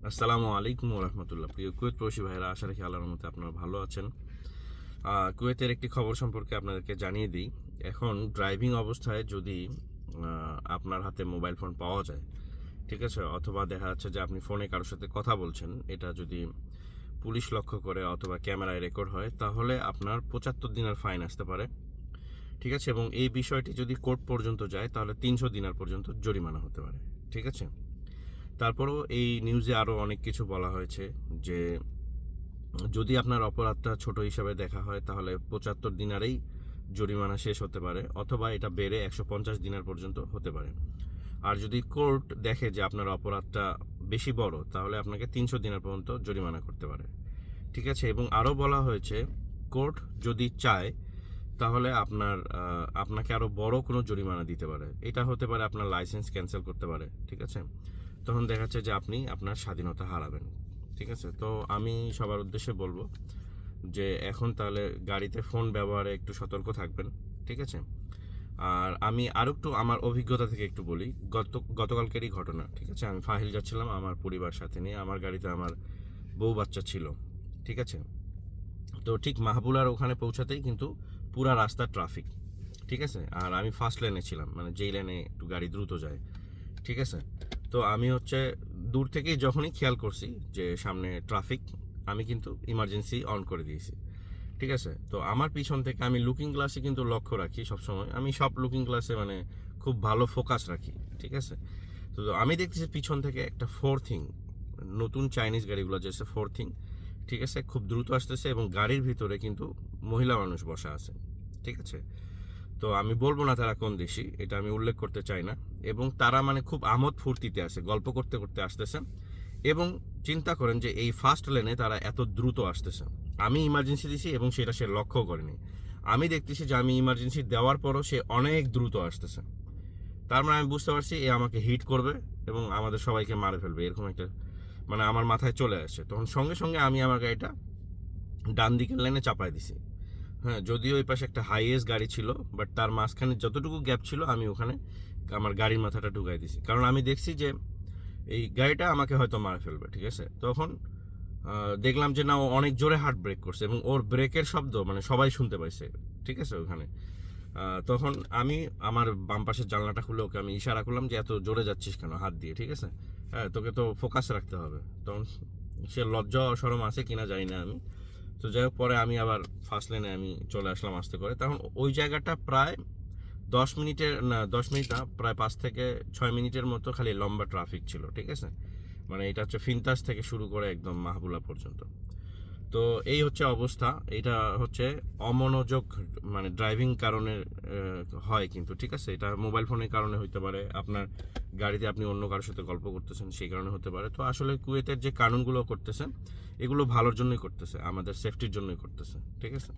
আসসালামু আলাইকুম রহমতুল্লাহ। প্রিয় কুয়েত প্রবাসী ভাইয়েরা, আশা রাখি আল্লাহর মধ্যে আপনারা ভালো আছেন। কুয়েতের একটি খবর সম্পর্কে আপনাদেরকে জানিয়ে দিই। এখন ড্রাইভিং অবস্থায় যদি আপনার হাতে মোবাইল ফোন পাওয়া যায়, ঠিক আছে, অথবা দেখা যাচ্ছে যে আপনি ফোনে কারোর সাথে কথা বলছেন, এটা যদি পুলিশ লক্ষ্য করে অথবা ক্যামেরায় রেকর্ড হয়, তাহলে আপনার 75 দিনের ফাইন আসতে পারে, ঠিক আছে। এবং এই বিষয়টি যদি কোর্ট পর্যন্ত যায়, তাহলে 300 দিনার পর্যন্ত জরিমানা হতে পারে, ঠিক আছে। তারপরেও এই নিউজে আরও অনেক কিছু বলা হয়েছে যে যদি আপনার অপরাধটা ছোট হিসাবে দেখা হয়, তাহলে 75 দিনারেই জরিমানা শেষ হতে পারে, অথবা এটা বেড়ে 150 দিনার পর্যন্ত হতে পারে। আর যদি কোর্ট দেখে যে আপনার অপরাধটা বেশি বড়, তাহলে আপনাকে 300 দিনার পর্যন্ত জরিমানা করতে পারে, ঠিক আছে। এবং আরও বলা হয়েছে, কোর্ট যদি চায় তাহলে আপনাকে আরও বড় কোনো জরিমানা দিতে পারে। এটা হতে পারে আপনার লাইসেন্স ক্যান্সেল করতে পারে, ঠিক আছে। তখন দেখা যাচ্ছে যে আপনি আপনার স্বাধীনতা হারাবেন, ঠিক আছে। তো আমি সবার উদ্দেশ্যে বলবো যে এখন তাহলে গাড়িতে ফোন ব্যবহারে একটু সতর্ক থাকবেন, ঠিক আছে। আর আমি আরও একটু আমার অভিজ্ঞতা থেকে একটু বলি। গতকালকেরই ঘটনা, ঠিক আছে। আমি ফাহিল যাচ্ছিলাম আমার পরিবার সাথে নিয়ে, আমার গাড়িতে আমার বউ বাচ্চা ছিল, ঠিক আছে। তো ঠিক মাহবুলার ওখানে পৌঁছাতেই কিন্তু পুরা রাস্তা ট্রাফিক, ঠিক আছে। আর আমি ফার্স্ট লেনে ছিলাম, মানে যেই লেনে একটু গাড়ি দ্রুত যায়, ঠিক আছে। তো আমি দূর থেকেই যখনই খেয়াল করছি যে সামনে ট্রাফিক, আমি কিন্তু ইমার্জেন্সি অন করে দিয়েছি, ঠিক আছে। তো আমার পিছন থেকে আমি লুকিং গ্লাসে কিন্তু লক্ষ্য রাখি সবসময়, আমি সব লুকিং গ্লাসে মানে খুব ভালো ফোকাস রাখি, ঠিক আছে। তো আমি দেখতেছি পিছন থেকে একটা ফোর্থিং, নতুন চাইনিজ গাড়িগুলো যেসে ফোর্থিং, ঠিক আছে, খুব দ্রুত আসতেছে এবং গাড়ির ভিতরে কিন্তু মহিলা মানুষ বসা আছে, ঠিক আছে। তো আমি বলবো না তারা কোন দেশি, এটা আমি উল্লেখ করতে চাই না। এবং তারা মানে খুব আমোদ ফুর্তিতে আছে, গল্প করতে করতে আসতেছে। এবং চিন্তা করেন যে এই ফার্স্ট লেনে তারা এত দ্রুত আসতেছে, আমি ইমার্জেন্সি দিছি এবং সেটা সে লক্ষ্য করেনি। আমি দেখতেছি যে আমি ইমার্জেন্সি দেওয়ার পরও সে অনেক দ্রুত আসতেছে। তার মানে আমি বুঝতে পারছি এ আমাকে হিট করবে এবং আমাদের সবাইকে মারে ফেলবে, এরকম একটা মানে আমার মাথায় চলে আসছে। তখন সঙ্গে সঙ্গে আমি আমার গাড়িটা ডান দিকের লাইনে চাপাই দিছি। হ্যাঁ, যদিও ওই পাশে একটা হাইয়েস্ট গাড়ি ছিল, বাট তার মাঝখানে যতটুকু গ্যাপ ছিল আমি ওখানে আমার গাড়ির মাথাটা ঢুকাই দিছি, কারণ আমি দেখছি যে এই গাড়িটা আমাকে হয়তো মারা ফেলবে, ঠিক আছে। তখন দেখলাম যে না, ও অনেক জোরে হার্ট ব্রেক করছে এবং ওর ব্রেকের শব্দ মানে সবাই শুনতে পাইছে, ঠিক আছে ওখানে। তখন আমি আমার বাম পাশের জানলাটা খুলে ওকে আমি ইশারা করলাম যে এত জোরে যাচ্ছিস কেন হাত দিয়ে, ঠিক আছে। হ্যাঁ, তোকে তো ফোকাস রাখতে হবে। তখন সে লজ্জা শরম আছে কিনা জানি না আমি। তো যাই হোক, পরে আমি আবার ফার্স্ট লাইনে আমি চলে আসলাম আস্তে করে। তখন ওই জায়গাটা প্রায় 10 মিনিটের না, 10 মিনিট না, প্রায় 5 থেকে 6 মিনিটের মতো খালি লম্বা ট্রাফিক ছিল, ঠিক আছে। মানে এটা ফিনতাস থেকে শুরু করে একদম মাহবুলা পর্যন্ত। তো এই অবস্থা। এটা অমনোযোগ, মানে ড্রাইভিং কারণে হয় কিন্তু, ঠিক আছে। এটা মোবাইল ফোনের কারণে হতে পারে, আপনার গাড়িতে আপনি অন্য কারোর সাথে গল্প করতেছেন সেই কারণে হতে পারে। তো আসলে কুয়েতের যে কানুনগুলো করতেছে, এগুলো ভালোর জন্যই করতেছে, আমাদের সেফটির জন্যই করতেছে, ঠিক আছে।